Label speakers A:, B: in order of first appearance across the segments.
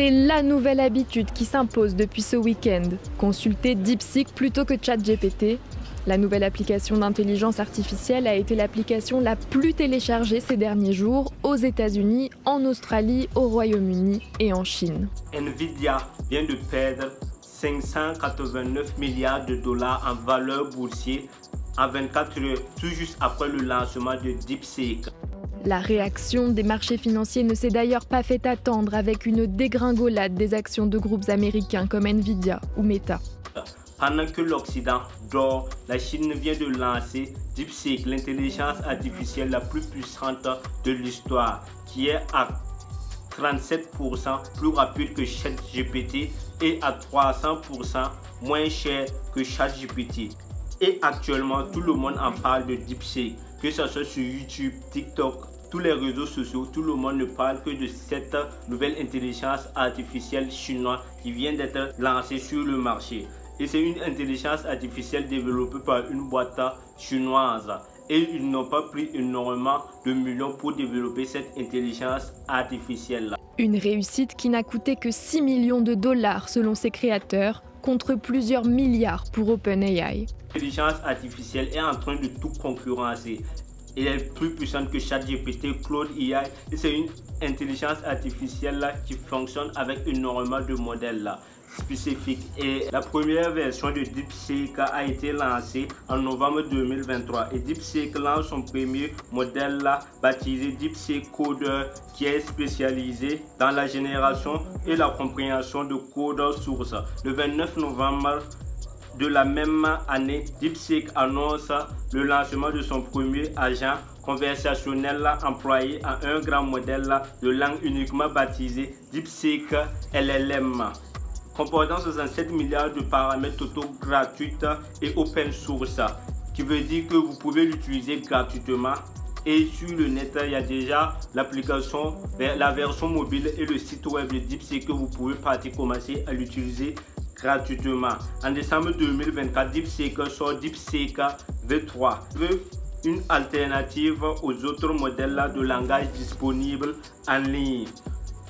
A: C'est la nouvelle habitude qui s'impose depuis ce week-end. Consulter DeepSeek plutôt que ChatGPT. La nouvelle application d'intelligence artificielle a été l'application la plus téléchargée ces derniers jours aux États-Unis, en Australie, au Royaume-Uni et en Chine.
B: Nvidia vient de perdre 589 milliards de dollars en valeur boursière en 24 heures, tout juste après le lancement de DeepSeek.
A: La réaction des marchés financiers ne s'est d'ailleurs pas fait attendre avec une dégringolade des actions de groupes américains comme Nvidia ou Meta.
B: Pendant que l'Occident dort, la Chine vient de lancer DeepSeek, l'intelligence artificielle la plus puissante de l'histoire, qui est à 37% plus rapide que ChatGPT et à 300% moins cher que ChatGPT. Et actuellement, tout le monde en parle de DeepSeek, que ce soit sur YouTube, TikTok, tous les réseaux sociaux, tout le monde ne parle que de cette nouvelle intelligence artificielle chinoise qui vient d'être lancée sur le marché. Et c'est une intelligence artificielle développée par une boîte chinoise. Et ils n'ont pas pris énormément de millions pour développer cette intelligence artificielle.
A: Une réussite qui n'a coûté que 6 millions de dollars selon ses créateurs, contre plusieurs milliards pour OpenAI.
B: L'intelligence artificielle est en train de tout concurrencer. Elle est plus puissante que ChatGPT, Claude AI. Et c'est une intelligence artificielle qui fonctionne avec énormément de modèles spécifiques. Et la première version de DeepSeek a été lancée en novembre 2023. Et DeepSeek lance son premier modèle baptisé DeepSeek Coder, qui est spécialisé dans la génération et la compréhension de code source. Le 29 novembre de la même année, DeepSeek annonce le lancement de son premier agent conversationnel employé à un grand modèle de langue uniquement baptisé DeepSeek LLM, comportant 67 milliards de paramètres totaux gratuits et open source, qui veut dire que vous pouvez l'utiliser gratuitement. Et sur le net, il y a déjà l'application, la version mobile et le site web de DeepSeek que vous pouvez commencer à l'utiliser gratuitement. En décembre 2024, DeepSeek sort DeepSeek V3, une alternative aux autres modèles de langage disponibles en ligne.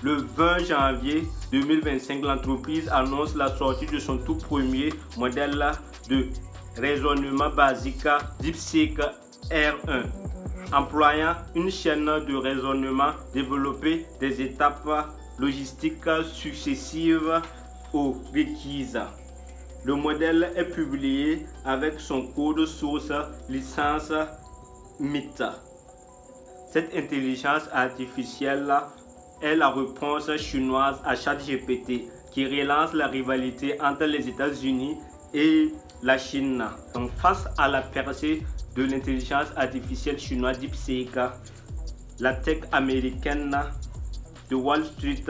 B: Le 20 janvier 2025, l'entreprise annonce la sortie de son tout premier modèle de raisonnement basique DeepSeek R1, employant une chaîne de raisonnement développée des étapes logistiques successives aux requises. Le modèle est publié avec son code source licence MIT. Cette intelligence artificielle est la réponse chinoise à ChatGPT qui relance la rivalité entre les États-Unis et la Chine. Donc, face à la percée de l'intelligence artificielle chinoise DeepSeek, la tech américaine de Wall Street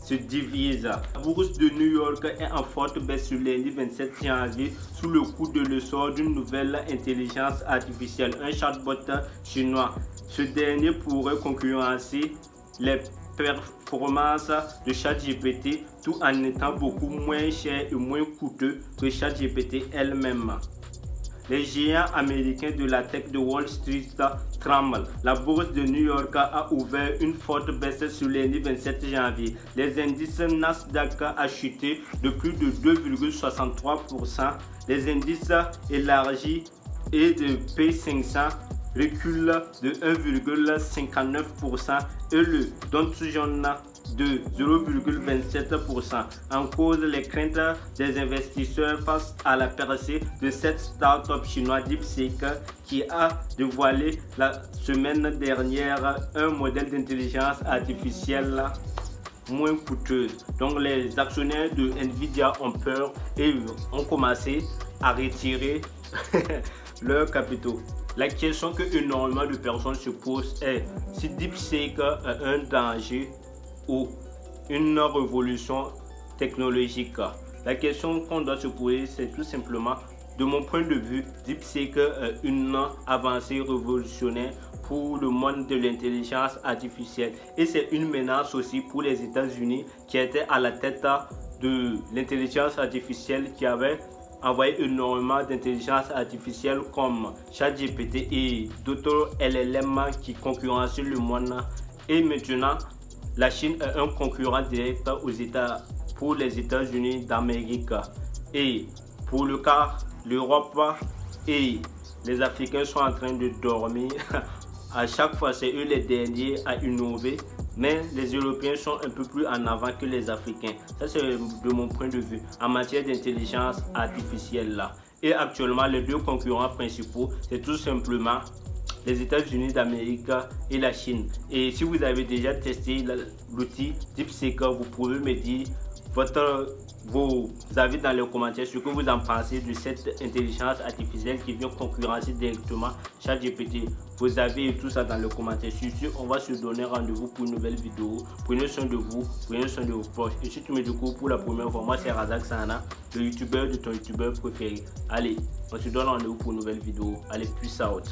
B: se divise. La bourse de New York est en forte baisse ce lundi 27 janvier sous le coup de l'essor d'une nouvelle intelligence artificielle, un chatbot chinois. Ce dernier pourrait concurrencer les performances de ChatGPT tout en étant beaucoup moins cher et moins coûteux que ChatGPT elle-même. Les géants américains de la tech de Wall Street tremblent. La bourse de New York a ouvert une forte baisse ce lundi 27 janvier. Les indices Nasdaq a chuté de plus de 2,63%. Les indices élargis et de P500 recule de 1,59% et le Dow Jones de 0,27%. En cause, les craintes des investisseurs face à la percée de cette start-up chinoise DeepSeek qui a dévoilé la semaine dernière un modèle d'intelligence artificielle moins coûteuse. Donc les actionnaires de Nvidia ont peur et ont commencé à retirer leurs capitaux. La question que énormément de personnes se posent est si DeepSeek a un danger ou une révolution technologique. La question qu'on doit se poser, c'est tout simplement, de mon point de vue, DeepSeek est une avancée révolutionnaire pour le monde de l'intelligence artificielle. Et c'est une menace aussi pour les États-Unis qui étaient à la tête de l'intelligence artificielle, qui avait envoyé énormément d'intelligence artificielle comme ChatGPT et d'autres LLM qui concurrencent le monde. Et maintenant, la Chine est un concurrent direct pour les États-Unis d'Amérique. Et pour le cas, l'Europe et les Africains sont en train de dormir. À chaque fois, c'est eux les derniers à innover. Mais les Européens sont un peu plus en avant que les Africains. Ça, c'est de mon point de vue en matière d'intelligence artificielle là. Et actuellement, les deux concurrents principaux, c'est tout simplement les États-Unis d'Amérique et la Chine. Et si vous avez déjà testé l'outil DeepSeek, vous pouvez me dire vos avis dans les commentaires, ce que vous en pensez de cette intelligence artificielle qui vient concurrencer directement ChatGPT. Vos avis et tout ça dans les commentaires. Sur ce, on va se donner rendez-vous pour une nouvelle vidéo. Prenez soin de vous, prenez soin de vos proches. Et si tu me découvres pour la première fois, moi c'est Razak Sana, le youtubeur de ton youtubeur préféré. Allez, on se donne rendez-vous pour une nouvelle vidéo. Allez, peace out.